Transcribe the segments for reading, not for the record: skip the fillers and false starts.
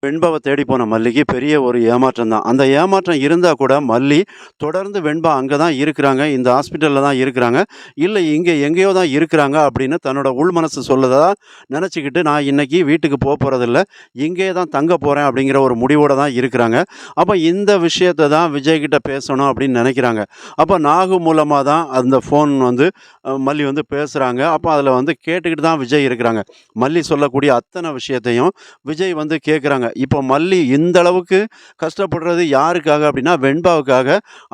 வெண்பாவை தேடி போன மல்லிக்கு பெரிய ஒரு ஏமாற்றம் தான். அந்த ஏமாற்றம் இருந்தா கூட மல்லி தொடர்ந்து வெண்பா அங்க தான் இருக்கிறாங்க. இந்த ஹாஸ்பிட்டல்ல தான் இருக்கிறாங்க. இல்ல இங்க எங்கேயோ தான் இருக்கிறாங்க அப்படின்னு தன்னோட உள் மனசு சொல்லுதா நெனச்சுக்கிட்டு, நான் இன்னைக்கு வீட்டுக்கு போறதில்ல. இங்கேயே தான் தங்க போறேன் அப்படிங்கிற ஒரு முடிவோட தான் இருக்கிறாங்க. அப்ப இந்த விஷயத்த தான் விஜய் கிட்ட பேசணும் அப்படின்னு நெனைக்கிறாங்க. அப்ப நாகு மூலமா தான் அந்த ஃபோன் வந்து மல்லி வந்து பேசுறாங்க. அப்ப அதுல வந்து கேட்டுக்கிட்டு தான் விஜய் இருக்கிறாங்க. மல்லி சொல்லக்கூடிய அத்தன விஷயத்தையும் விஜய் வந்து கேட்குறாங்க. இப்போ மல்லி இந்த அளவுக்கு கஷ்டப்படுறது யாருக்காக அப்படின்னா, வெண்பாவுக்காக.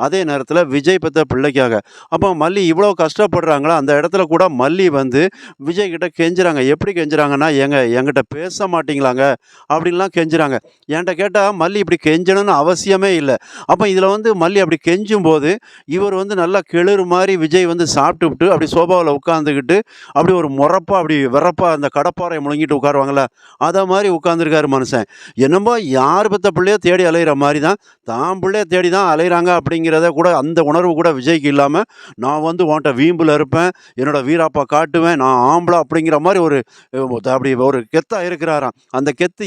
அதே நேரத்தில விஜய் பெத்த பிள்ளைக்காக. அப்போ மல்லி இவ்வளோ கஷ்டப்படுறாங்களா, அந்த இடத்துல கூட மல்லி வந்து விஜய் கிட்ட கெஞ்சுறாங்க. எப்படி கெஞ்சுறாங்கன்னா, "ஏங்க என்கிட்ட பேச மாட்டீங்களாங்க?" அப்படின்லாம் கெஞ்சுறாங்க. என்ட்ட கேட்டா மல்லி இப்படி கெஞ்சணும்னு அவசியமே இல்ல. அப்ப இதில வந்து மல்லி அப்படி கெஞ்சும்போது, இவர் வந்து நல்லா கெளுரு மாரி விஜய் வந்து சாப்பிட்டுப்புட்டு, அப்படி சோபாவுல உட்காந்துக்கிட்டு, அப்படி ஒரு மொறப்பா அப்படி வெறப்பா அந்த கடப்பாரைய முழுங்கிட்டு உட்காருவாங்கல்ல, அத மாரி உட்காந்துருக்காரு மனுஷன். என்னமோ யார் பெத்த பிள்ளையோ தேடி அலையிற மாரி தான், தான் பிள்ளைய தேடி தான் அலையிறாங்க அப்படிங்கிறத கூட அந்த உணர்வு கூட விஜய்க்கு இல்லாம, நான் வந்து உன்ட்ட வீம்புல இருப்பேன், என்னோட வீராப்பா காட்டுவேன், நான் ஆம்பள அப்படிங்கிற மாரி ஒரு அப்படி ஒரு கெத்தா இருக்கிறாராம். அந்த கெத்து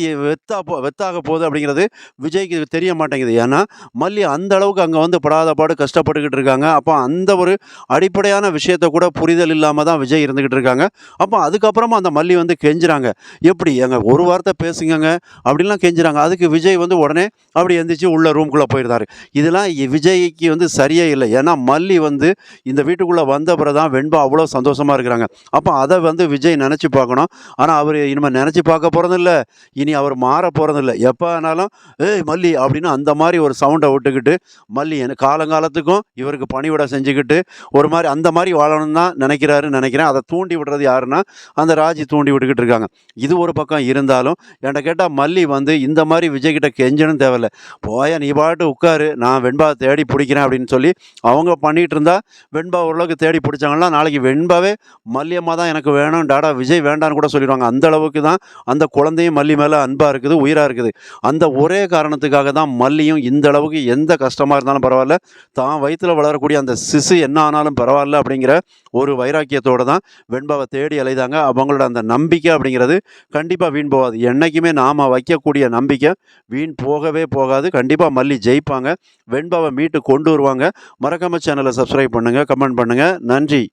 வெத்தாக போகுது அப்படிங்கிறது விஜய்க்கு தெரிய மாட்டேங்குது. ஏன்னா, மல்லி அந்த அளவுக்கு அங்க வந்து படாத பாடு கஷ்டப்பட்டுக்கிட்டு இருக்காங்க. அப்ப அந்த ஒரு அடிப்படையான விஷயத்த கூட புரிதல் இல்லாம தான் விஜய் இருந்துகிட்டு இருக்காங்க. அப்ப அதுக்கப்புறமா அந்த மல்லி வந்து கெஞ்சுறாங்க. "எப்படி ஏங்க ஒரு வார்த்தை பேசுங்கங்க" அப்படின்லாம் கெஞ்சுறாங்க. அதுக்கு விஜய் வந்து உடனே அப்படி எந்திரிச்சு உள்ள ரூம்குள்ள போயிருந்தாரு. இதெல்லாம் விஜய்க்கு வந்து சரியே இல்ல. ஏன்னா மல்லி வந்து இந்த வீட்டுக்குள்ள வந்த பிறகு தான் வெண்பா அவ்வளோ சந்தோஷமா இருக்கிறாங்க. அப்ப அத வந்து விஜய் நெனச்சு பார்க்கணும். ஆனா அவரு இனிமே நெனச்சு பார்க்க போறதில்ல. இனி அவர் மாற போறதில்ல. எப்ப ஆனாலும் "ஏய் மல்லி" அப்படின்னு அந்த மாரி ஒரு சவுண்ட விட்டுக்கிட்டு, மல்லி காலங்காலத்துக்கும் இவருக்கு பணிவிடை செஞ்சுக்கிட்டு, ஒரு மாரி அந்த மாரி வாழணும்னு தான் நெனைக்கிறாருன்னு நெனைக்கிறேன். அத தூண்டி விடுறது யாருன்னா, அந்த ராஜி தூண்டி விட்டுக்கிட்டு இருக்காங்க. இது ஒரு பக்கம் இருந்தாலும், என்ட்ட கேட்டா மல்லி வந்து இந்த மாரி விஜய் கிட்ட கெஞ்சணும்னு தேவையில்ல. "போயா நீ பாட்டு உட்காரு, நான் வெண்பாவ தேடி புடிக்கிறேன்" அப்படின்னு சொல்லி அவங்க பண்ணிட்டு இருந்தா, வெண்பா ஓரளவுக்கு தேடி புடிச்சாங்கன்னா, நாளைக்கு வெண்பாவே மல்லி அம்மா தான் எனக்கு வேணும், டாடா விஜய் வேண்டான்னு கூட சொல்லிருவாங்க. அந்த அளவுக்கு தான் அந்த குழந்தையும் மல்லி மேல அன்பா இருக்குது, உயிரா இருக்குது. அந்த ஒரே காரணத்துக்காக தான் மல்லியும் இந்த அளவுக்கு எந்த கஷ்டமா இருந்தாலும் பரவால்ல, தான் வயித்துல வளரக்கூடிய அந்த சிசு என்ன ஆனாலும் பரவால்ல அப்படிங்கிற ஒரு வைராக்கியத்தோட தான் வெண்பாவ தேடி அலைதாங்க. அவங்களோட அந்த நம்பிக்கை அப்படிங்கிறது கண்டிப்பா வீண் போகாது. என்னைக்குமே நாம வைக்கக்கூடிய நம்பிக்கை வீண் போகவே போகாது. கண்டிப்பா மல்லி ஜெயிப்பாங்க. வெண்பாவ மீட்டு கொண்டு வருவாங்க. மறக்காம சேனல சப்ஸ்கிரைப் பண்ணுங்க, கமெண்ட் பண்ணுங்க. நன்றி.